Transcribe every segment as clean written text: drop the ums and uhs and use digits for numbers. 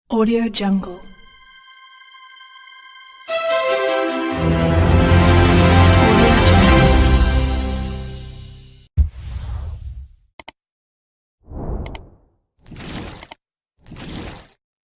Audio Jungle.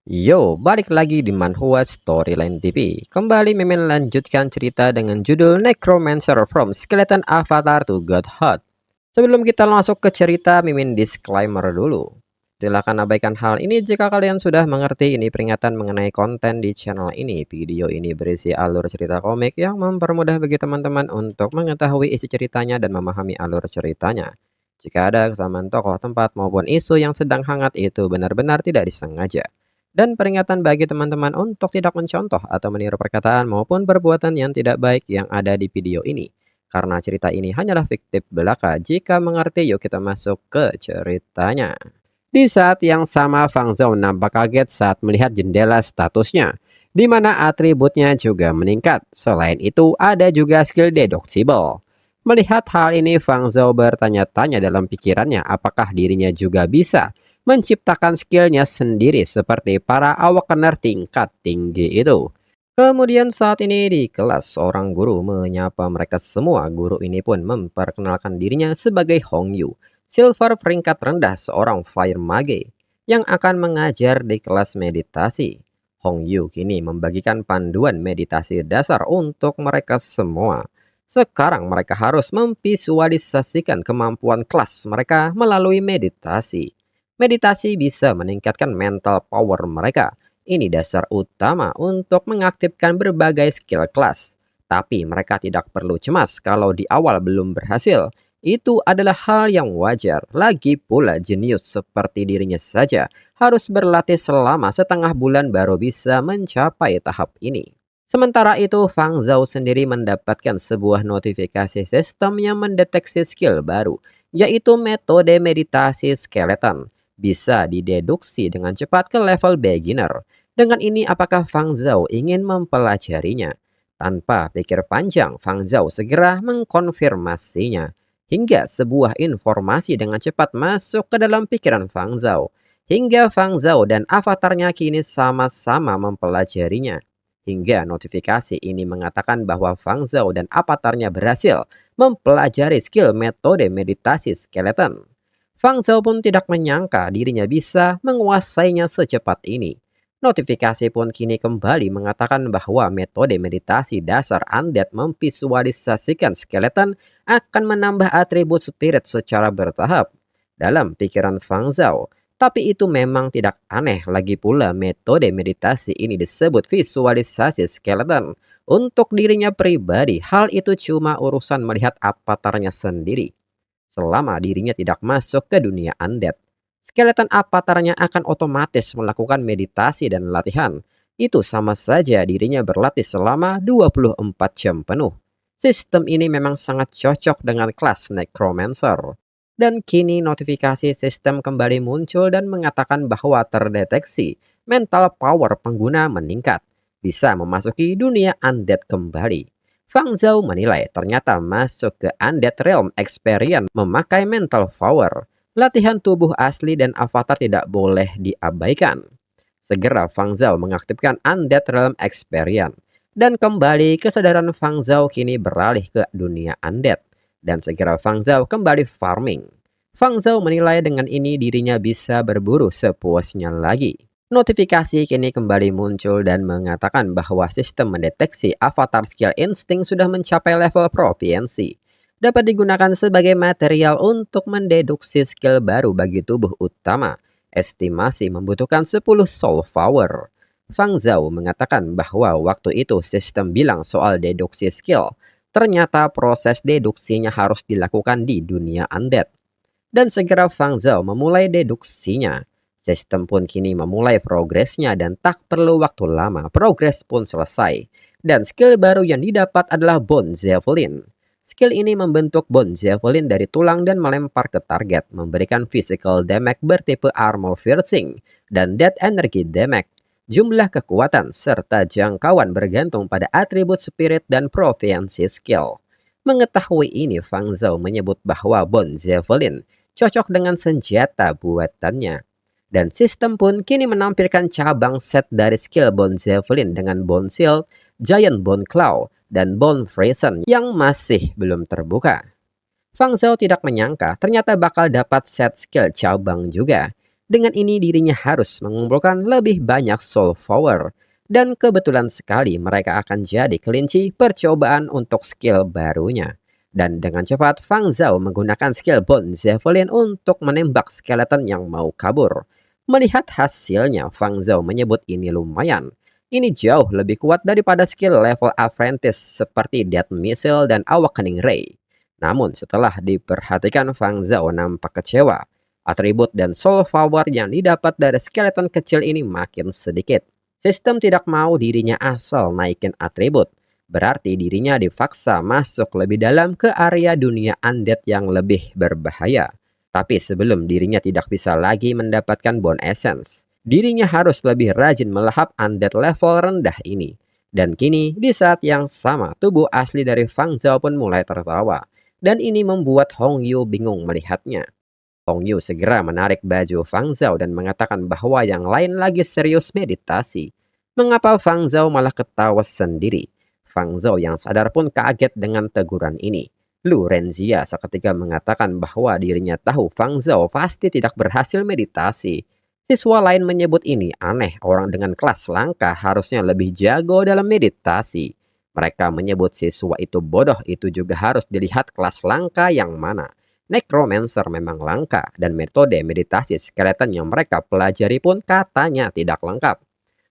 Yo, balik lagi di Manhwa Storyline TV. Kembali Mimin lanjutkan cerita dengan judul Necromancer from Skeleton Avatar to Godhood. Sebelum kita masuk ke cerita, Mimin disclaimer dulu. Silahkan abaikan hal ini jika kalian sudah mengerti. Ini peringatan mengenai konten di channel ini. Video ini berisi alur cerita komik yang mempermudah bagi teman-teman untuk mengetahui isi ceritanya dan memahami alur ceritanya. Jika ada kesamaan tokoh, tempat, maupun isu yang sedang hangat, itu benar-benar tidak disengaja. Dan peringatan bagi teman-teman untuk tidak mencontoh atau meniru perkataan maupun perbuatan yang tidak baik yang ada di video ini. Karena cerita ini hanyalah fiktif belaka. Jika mengerti, yuk kita masuk ke ceritanya. Di saat yang sama, Fang Zhou nampak kaget saat melihat jendela statusnya, di mana atributnya juga meningkat. Selain itu, ada juga skill deductible. Melihat hal ini, Fang Zhou bertanya-tanya dalam pikirannya apakah dirinya juga bisa menciptakan skillnya sendiri seperti para awakener tingkat tinggi itu. Kemudian saat ini di kelas, seorang guru menyapa mereka semua. Guru ini pun memperkenalkan dirinya sebagai Hong Yu, silver peringkat rendah seorang fire mage yang akan mengajar di kelas meditasi. Hong Yu kini membagikan panduan meditasi dasar untuk mereka semua. Sekarang mereka harus memvisualisasikan kemampuan kelas mereka melalui meditasi. Meditasi bisa meningkatkan mental power mereka. Ini dasar utama untuk mengaktifkan berbagai skill kelas. Tapi mereka tidak perlu cemas kalau di awal belum berhasil. Itu adalah hal yang wajar. Lagi pula jenius seperti dirinya saja harus berlatih selama setengah bulan baru bisa mencapai tahap ini. Sementara itu, Fang Zhou sendiri mendapatkan sebuah notifikasi sistem yang mendeteksi skill baru, yaitu metode meditasi skeleton. Bisa dideduksi dengan cepat ke level beginner. Dengan ini, apakah Fang Zhou ingin mempelajarinya? Tanpa pikir panjang, Fang Zhou segera mengkonfirmasinya. Hingga sebuah informasi dengan cepat masuk ke dalam pikiran Fang Zhou. Hingga Fang Zhou dan avatarnya kini sama-sama mempelajarinya. Hingga notifikasi ini mengatakan bahwa Fang Zhou dan avatarnya berhasil mempelajari skill metode meditasi skeleton. Fang Zhou pun tidak menyangka dirinya bisa menguasainya secepat ini. Notifikasi pun kini kembali mengatakan bahwa metode meditasi dasar undead memvisualisasikan skeleton akan menambah atribut spirit secara bertahap. Dalam pikiran Fang Zhou, tapi itu memang tidak aneh. Lagi pula metode meditasi ini disebut visualisasi skeleton. Untuk dirinya pribadi, hal itu cuma urusan melihat avatarnya sendiri. Selama dirinya tidak masuk ke dunia undead, skeleton avatarnya akan otomatis melakukan meditasi dan latihan. Itu sama saja dirinya berlatih selama 24 jam penuh. Sistem ini memang sangat cocok dengan kelas Necromancer. Dan kini notifikasi sistem kembali muncul dan mengatakan bahwa terdeteksi mental power pengguna meningkat. Bisa memasuki dunia undead kembali. Fang Zhou menilai ternyata masuk ke Undead Realm Experience memakai mental power. Latihan tubuh asli dan avatar tidak boleh diabaikan. Segera Fang Zhou mengaktifkan Undead Realm Experience. Dan kembali kesadaran Fang Zhou kini beralih ke dunia Undead. Dan segera Fang Zhou kembali farming. Fang Zhou menilai dengan ini dirinya bisa berburu sepuasnya lagi. Notifikasi kini kembali muncul dan mengatakan bahwa sistem mendeteksi avatar skill insting sudah mencapai level proficiency. Dapat digunakan sebagai material untuk mendeduksi skill baru bagi tubuh utama. Estimasi membutuhkan 10 soul power. Fang Zhou mengatakan bahwa waktu itu sistem bilang soal deduksi skill. Ternyata proses deduksinya harus dilakukan di dunia undead. Dan segera Fang Zhou memulai deduksinya. Sistem pun kini memulai progresnya dan tak perlu waktu lama, progres pun selesai. Dan skill baru yang didapat adalah Bone Javelin. Skill ini membentuk Bone Javelin dari tulang dan melempar ke target, memberikan physical damage bertipe armor piercing dan death energy damage. Jumlah kekuatan serta jangkauan bergantung pada atribut spirit dan proficiency skill. Mengetahui ini, Fang Zhou menyebut bahwa Bone Javelin cocok dengan senjata buatannya. Dan sistem pun kini menampilkan cabang set dari skill Bone Zeppelin dengan Bone Shield, Giant Bone Claw, dan Bone Frozen yang masih belum terbuka. Fang Zhao tidak menyangka ternyata bakal dapat set skill cabang juga. Dengan ini dirinya harus mengumpulkan lebih banyak soul power. Dan kebetulan sekali mereka akan jadi kelinci percobaan untuk skill barunya. Dan dengan cepat Fang Zhao menggunakan skill Bone Zeppelin untuk menembak skeleton yang mau kabur. Melihat hasilnya, Fang Zhao menyebut ini lumayan. Ini jauh lebih kuat daripada skill level apprentice seperti Death Missile dan Awakening Ray. Namun setelah diperhatikan Fang Zhao nampak kecewa. Atribut dan soul power yang didapat dari skeleton kecil ini makin sedikit. Sistem tidak mau dirinya asal naikin atribut. Berarti dirinya dipaksa masuk lebih dalam ke area dunia undead yang lebih berbahaya. Tapi sebelum dirinya tidak bisa lagi mendapatkan bone essence, dirinya harus lebih rajin melahap undead level rendah ini. Dan kini di saat yang sama tubuh asli dari Fang Zhao pun mulai tertawa. Dan ini membuat Hong Yu bingung melihatnya. Hong Yu segera menarik baju Fang Zhao dan mengatakan bahwa yang lain lagi serius meditasi. Mengapa Fang Zhao malah ketawa sendiri? Fang Zhao yang sadar pun kaget dengan teguran ini. Lu Renzia seketika mengatakan bahwa dirinya tahu Fang Zhao pasti tidak berhasil meditasi. Siswa lain menyebut ini aneh, orang dengan kelas langka harusnya lebih jago dalam meditasi. Mereka menyebut siswa itu bodoh, itu juga harus dilihat kelas langka yang mana. Necromancer memang langka dan metode meditasi skeleton yang mereka pelajari pun katanya tidak lengkap.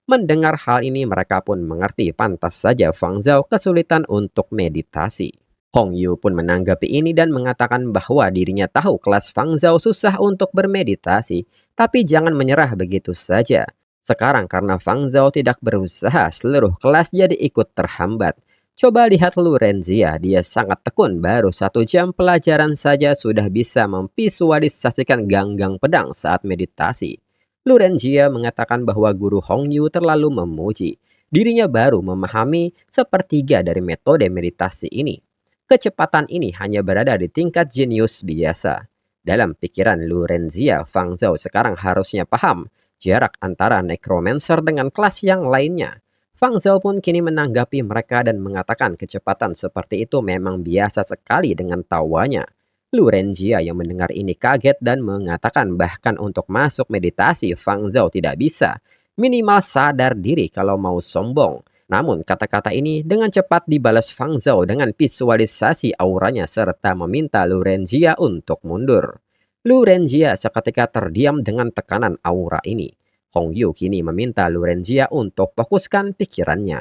Mendengar hal ini mereka pun mengerti pantas saja Fang Zhao kesulitan untuk meditasi. Hong Yu pun menanggapi ini dan mengatakan bahwa dirinya tahu kelas Fang Zhao susah untuk bermeditasi, tapi jangan menyerah begitu saja. Sekarang karena Fang Zhao tidak berusaha, seluruh kelas jadi ikut terhambat. Coba lihat Lu Renzia, dia sangat tekun, baru 1 jam pelajaran saja sudah bisa memvisualisasikan ganggang pedang saat meditasi. Lu Renzia mengatakan bahwa guru Hong Yu terlalu memuji. Dirinya baru memahami sepertiga dari metode meditasi ini. Kecepatan ini hanya berada di tingkat jenius biasa. Dalam pikiran Lu Renzia, Fang Zhao sekarang harusnya paham jarak antara necromancer dengan kelas yang lainnya. Fang Zhao pun kini menanggapi mereka dan mengatakan kecepatan seperti itu memang biasa sekali dengan tawanya. Lu Renzia yang mendengar ini kaget dan mengatakan bahkan untuk masuk meditasi Fang Zhao tidak bisa. Minimal sadar diri kalau mau sombong. Namun kata-kata ini dengan cepat dibalas Fang Zhao dengan visualisasi auranya serta meminta Lu Renzia untuk mundur. Lu Renzia seketika terdiam dengan tekanan aura ini. Hong Yu kini meminta Lu Renzia untuk fokuskan pikirannya.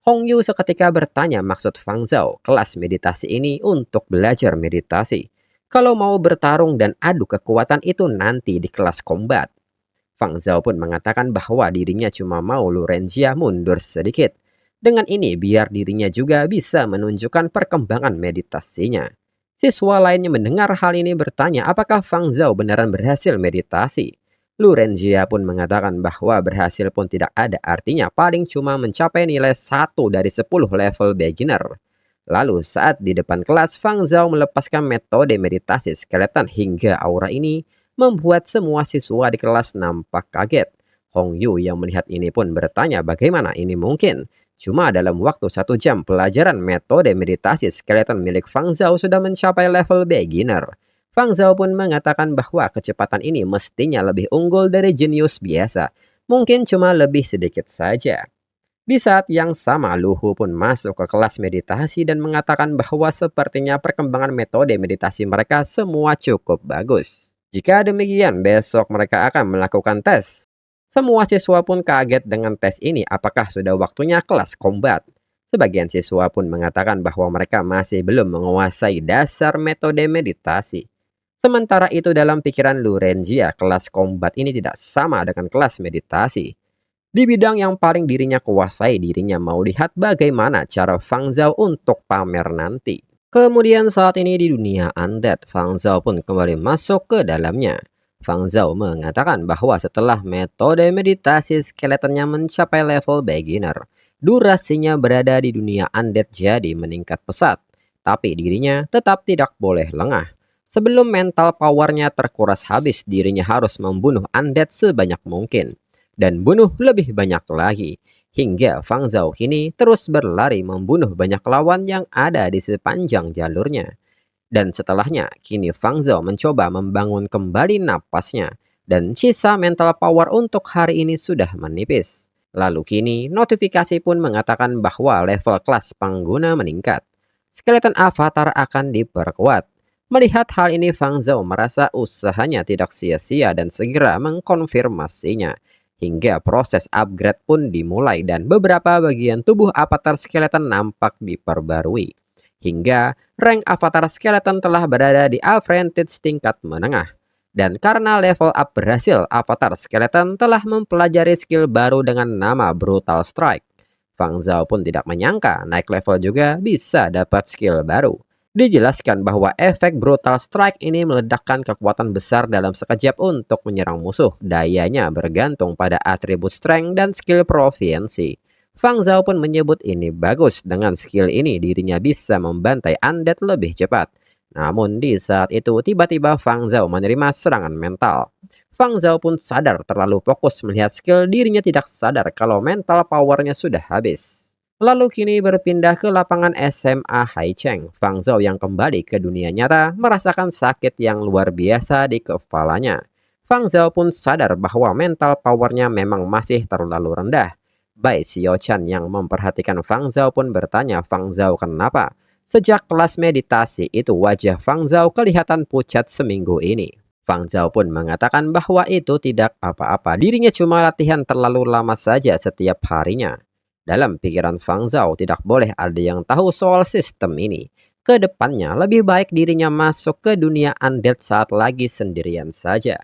Hong Yu seketika bertanya maksud Fang Zhao kelas meditasi ini untuk belajar meditasi. Kalau mau bertarung dan adu kekuatan itu nanti di kelas combat. Fang Zhao pun mengatakan bahwa dirinya cuma mau Lu Renzia mundur sedikit. Dengan ini biar dirinya juga bisa menunjukkan perkembangan meditasinya. Siswa lainnya mendengar hal ini bertanya apakah Fang Zhao beneran berhasil meditasi. Lu Renzia pun mengatakan bahwa berhasil pun tidak ada artinya paling cuma mencapai nilai 1 dari 10 level beginner. Lalu saat di depan kelas Fang Zhao melepaskan metode meditasi skeleton hingga aura ini membuat semua siswa di kelas nampak kaget. Hong Yu yang melihat ini pun bertanya bagaimana ini mungkin. Cuma dalam waktu 1 jam pelajaran metode meditasi skeleton milik Fang Zhao sudah mencapai level beginner. Fang Zhao pun mengatakan bahwa kecepatan ini mestinya lebih unggul dari jenius biasa. Mungkin cuma lebih sedikit saja. Di saat yang sama Lu Hu pun masuk ke kelas meditasi dan mengatakan bahwa sepertinya perkembangan metode meditasi mereka semua cukup bagus. Jika demikian besok mereka akan melakukan tes. Semua siswa pun kaget dengan tes ini apakah sudah waktunya kelas combat. Sebagian siswa pun mengatakan bahwa mereka masih belum menguasai dasar metode meditasi. Sementara itu dalam pikiran Lu Renzia, kelas combat ini tidak sama dengan kelas meditasi. Di bidang yang paling dirinya kuasai, dirinya mau lihat bagaimana cara Fang Zhao untuk pamer nanti. Kemudian saat ini di dunia undead, Fang Zhao pun kembali masuk ke dalamnya. Fang Zhao mengatakan bahwa setelah metode meditasi skeletonnya mencapai level beginner, durasinya berada di dunia undead jadi meningkat pesat. Tapi dirinya tetap tidak boleh lengah. Sebelum mental powernya terkuras habis, dirinya harus membunuh undead sebanyak mungkin. Dan bunuh lebih banyak lagi. Hingga Fang Zhao kini terus berlari membunuh banyak lawan yang ada di sepanjang jalurnya. Dan setelahnya, kini Fang Zhao mencoba membangun kembali napasnya. Dan sisa mental power untuk hari ini sudah menipis. Lalu kini, notifikasi pun mengatakan bahwa level kelas pengguna meningkat. Skeleton avatar akan diperkuat. Melihat hal ini, Fang Zhao merasa usahanya tidak sia-sia dan segera mengkonfirmasinya. Hingga proses upgrade pun dimulai dan beberapa bagian tubuh avatar skeleton nampak diperbarui. Hingga rank avatar skeleton telah berada di Apprentice tingkat menengah. Dan karena level up berhasil, avatar skeleton telah mempelajari skill baru dengan nama Brutal Strike. Fang Zhao pun tidak menyangka naik level juga bisa dapat skill baru. Dijelaskan bahwa efek Brutal Strike ini meledakkan kekuatan besar dalam sekejap untuk menyerang musuh. Dayanya bergantung pada atribut strength dan skill proficiency. Fang Zhao pun menyebut ini bagus, dengan skill ini dirinya bisa membantai undead lebih cepat. Namun di saat itu tiba-tiba Fang Zhao menerima serangan mental. Fang Zhao pun sadar terlalu fokus melihat skill, dirinya tidak sadar kalau mental powernya sudah habis. Lalu kini berpindah ke lapangan SMA Haicheng. Fang Zhao yang kembali ke dunia nyata merasakan sakit yang luar biasa di kepalanya. Fang Zhao pun sadar bahwa mental powernya memang masih terlalu rendah. Bai Xiaochan yang memperhatikan Fang Zhao pun bertanya Fang Zhao kenapa. Sejak kelas meditasi itu wajah Fang Zhao kelihatan pucat seminggu ini. Fang Zhao pun mengatakan bahwa itu tidak apa-apa, dirinya cuma latihan terlalu lama saja setiap harinya. Dalam pikiran Fang Zhao tidak boleh ada yang tahu soal sistem ini. Kedepannya lebih baik dirinya masuk ke dunia undead saat lagi sendirian saja.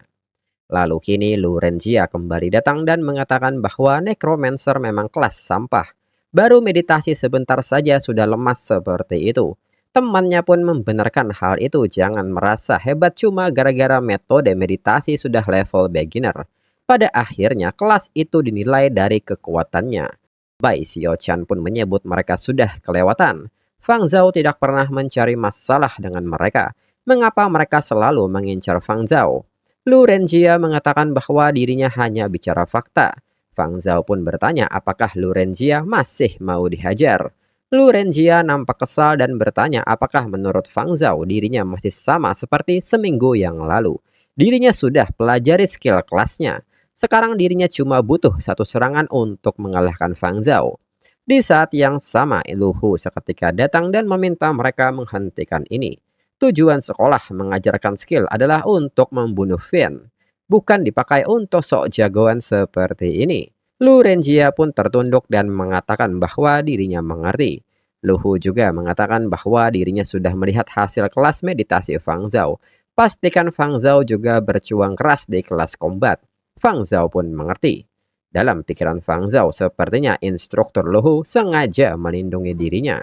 Lalu kini Lu Renjia kembali datang dan mengatakan bahwa Necromancer memang kelas sampah. Baru meditasi sebentar saja sudah lemas seperti itu. Temannya pun membenarkan hal itu, jangan merasa hebat cuma gara-gara metode meditasi sudah level beginner. Pada akhirnya kelas itu dinilai dari kekuatannya. Bai Xiaochan pun menyebut mereka sudah kelewatan. Fang Zhao tidak pernah mencari masalah dengan mereka. Mengapa mereka selalu mengincar Fang Zhao? Lu Renjia mengatakan bahwa dirinya hanya bicara fakta. Fang Zhao pun bertanya apakah Lu Renjia masih mau dihajar. Lu Renjia nampak kesal dan bertanya apakah menurut Fang Zhao dirinya masih sama seperti seminggu yang lalu. Dirinya sudah pelajari skill kelasnya. Sekarang dirinya cuma butuh satu serangan untuk mengalahkan Fang Zhao. Di saat yang sama, Lu Hu seketika datang dan meminta mereka menghentikan ini. Tujuan sekolah mengajarkan skill adalah untuk membunuh Vayne, bukan dipakai untuk sok jagoan seperti ini. Lu Renjia pun tertunduk dan mengatakan bahwa dirinya mengerti. Lu Hu juga mengatakan bahwa dirinya sudah melihat hasil kelas meditasi Fang Zhao. Pastikan Fang Zhao juga berjuang keras di kelas combat. Fang Zhao pun mengerti. Dalam pikiran Fang Zhao, sepertinya instruktur Lu Hu sengaja melindungi dirinya.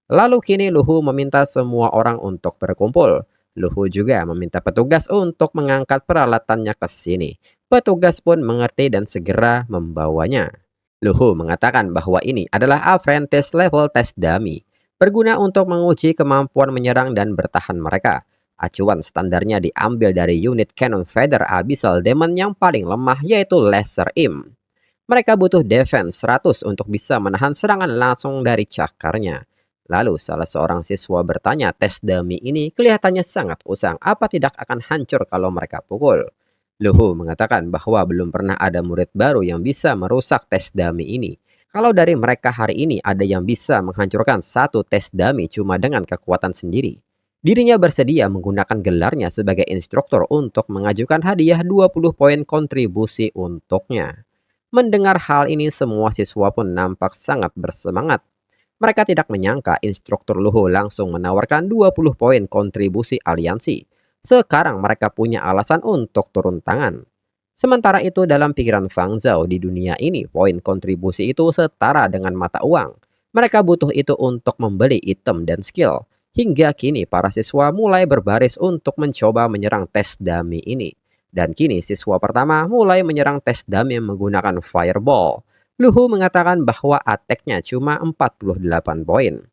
Lalu kini Lu Hu meminta semua orang untuk berkumpul. Lu Hu juga meminta petugas untuk mengangkat peralatannya ke sini. Petugas pun mengerti dan segera membawanya. Lu Hu mengatakan bahwa ini adalah apprentice level test dummy, berguna untuk menguji kemampuan menyerang dan bertahan mereka. Acuan standarnya diambil dari unit Cannon Feather Abyssal Demon yang paling lemah, yaitu Lesser Imp. Mereka butuh defense 100 untuk bisa menahan serangan langsung dari cakarnya. Lalu salah seorang siswa bertanya, tes dummy ini kelihatannya sangat usang, apa tidak akan hancur kalau mereka pukul? Lu Hu mengatakan bahwa belum pernah ada murid baru yang bisa merusak tes dummy ini. Kalau dari mereka hari ini ada yang bisa menghancurkan satu tes dummy cuma dengan kekuatan sendiri. Dirinya bersedia menggunakan gelarnya sebagai instruktur untuk mengajukan hadiah 20 poin kontribusi untuknya. Mendengar hal ini semua siswa pun nampak sangat bersemangat. Mereka tidak menyangka instruktur Lu Hu langsung menawarkan 20 poin kontribusi aliansi. Sekarang mereka punya alasan untuk turun tangan. Sementara itu dalam pikiran Fang Zhao, di dunia ini poin kontribusi itu setara dengan mata uang. Mereka butuh itu untuk membeli item dan skill. Hingga kini para siswa mulai berbaris untuk mencoba menyerang tes dummy ini. Dan kini siswa pertama mulai menyerang tes dummy menggunakan fireball. Lu Hu mengatakan bahwa attack-nya cuma 48 poin.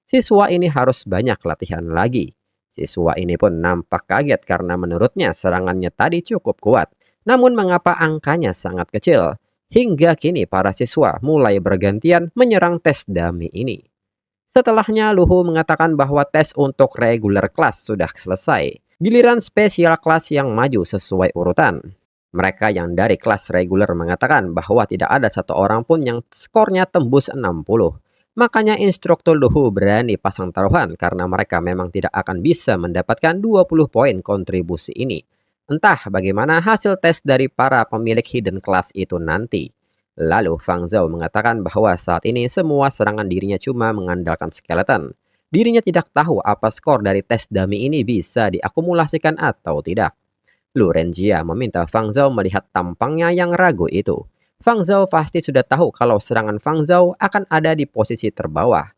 Siswa ini harus banyak latihan lagi. Siswa ini pun nampak kaget karena menurutnya serangannya tadi cukup kuat. Namun mengapa angkanya sangat kecil? Hingga kini para siswa mulai bergantian menyerang tes dummy ini. Setelahnya Luhu mengatakan bahwa tes untuk regular kelas sudah selesai. Giliran spesial kelas yang maju sesuai urutan. Mereka yang dari kelas reguler mengatakan bahwa tidak ada satu orang pun yang skornya tembus 60. Makanya instruktur Luhu berani pasang taruhan karena mereka memang tidak akan bisa mendapatkan 20 poin kontribusi ini. Entah bagaimana hasil tes dari para pemilik hidden class itu nanti. Lalu Fang Zhao mengatakan bahwa saat ini semua serangan dirinya cuma mengandalkan skeleton. Dirinya tidak tahu apa skor dari tes dummy ini bisa diakumulasikan atau tidak. Lu Renjia meminta Fang Zhao melihat tampangnya yang ragu itu. Fang Zhao pasti sudah tahu kalau serangan Fang Zhao akan ada di posisi terbawah.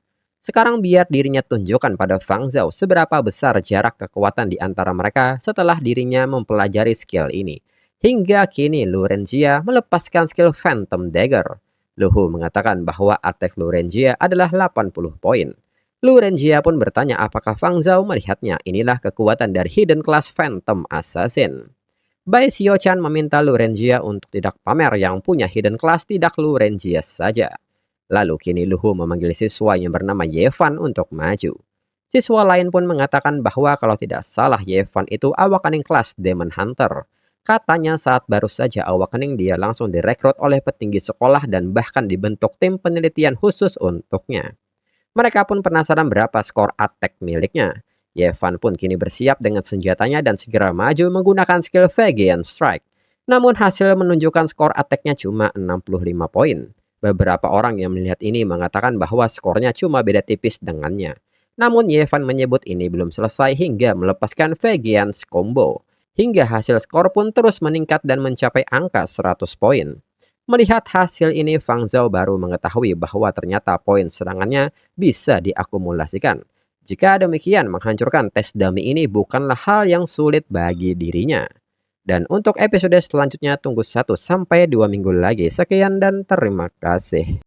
Sekarang biar dirinya tunjukkan pada Fang Zhao seberapa besar jarak kekuatan di antara mereka setelah dirinya mempelajari skill ini. Hingga kini Lu Renjia melepaskan skill Phantom Dagger. Luhu mengatakan bahwa attack Lu Renjia adalah 80 poin. Lu Renjia pun bertanya apakah Fang Zhao melihatnya. Inilah kekuatan dari hidden class Phantom Assassin. Bai Xiao-chan meminta Lu Renjia untuk tidak pamer yang punya hidden class, tidak Lu Renjia saja. Lalu kini Luhu memanggil siswa yang bernama Yevan untuk maju. Siswa lain pun mengatakan bahwa kalau tidak salah Yevan itu awakening kelas Demon Hunter. Katanya saat baru saja awakening dia langsung direkrut oleh petinggi sekolah dan bahkan dibentuk tim penelitian khusus untuknya. Mereka pun penasaran berapa skor attack miliknya. Yevan pun kini bersiap dengan senjatanya dan segera maju menggunakan skill Vegean Strike. Namun hasil menunjukkan skor attacknya cuma 65 poin. Beberapa orang yang melihat ini mengatakan bahwa skornya cuma beda tipis dengannya. Namun Yevan menyebut ini belum selesai hingga melepaskan Vegean's Combo. Hingga hasil skor pun terus meningkat dan mencapai angka 100 poin. Melihat hasil ini, Fang Zhao baru mengetahui bahwa ternyata poin serangannya bisa diakumulasikan. Jika demikian, menghancurkan tes dummy ini bukanlah hal yang sulit bagi dirinya. Dan untuk episode selanjutnya tunggu 1 sampai 2 minggu lagi. Sekian dan terima kasih.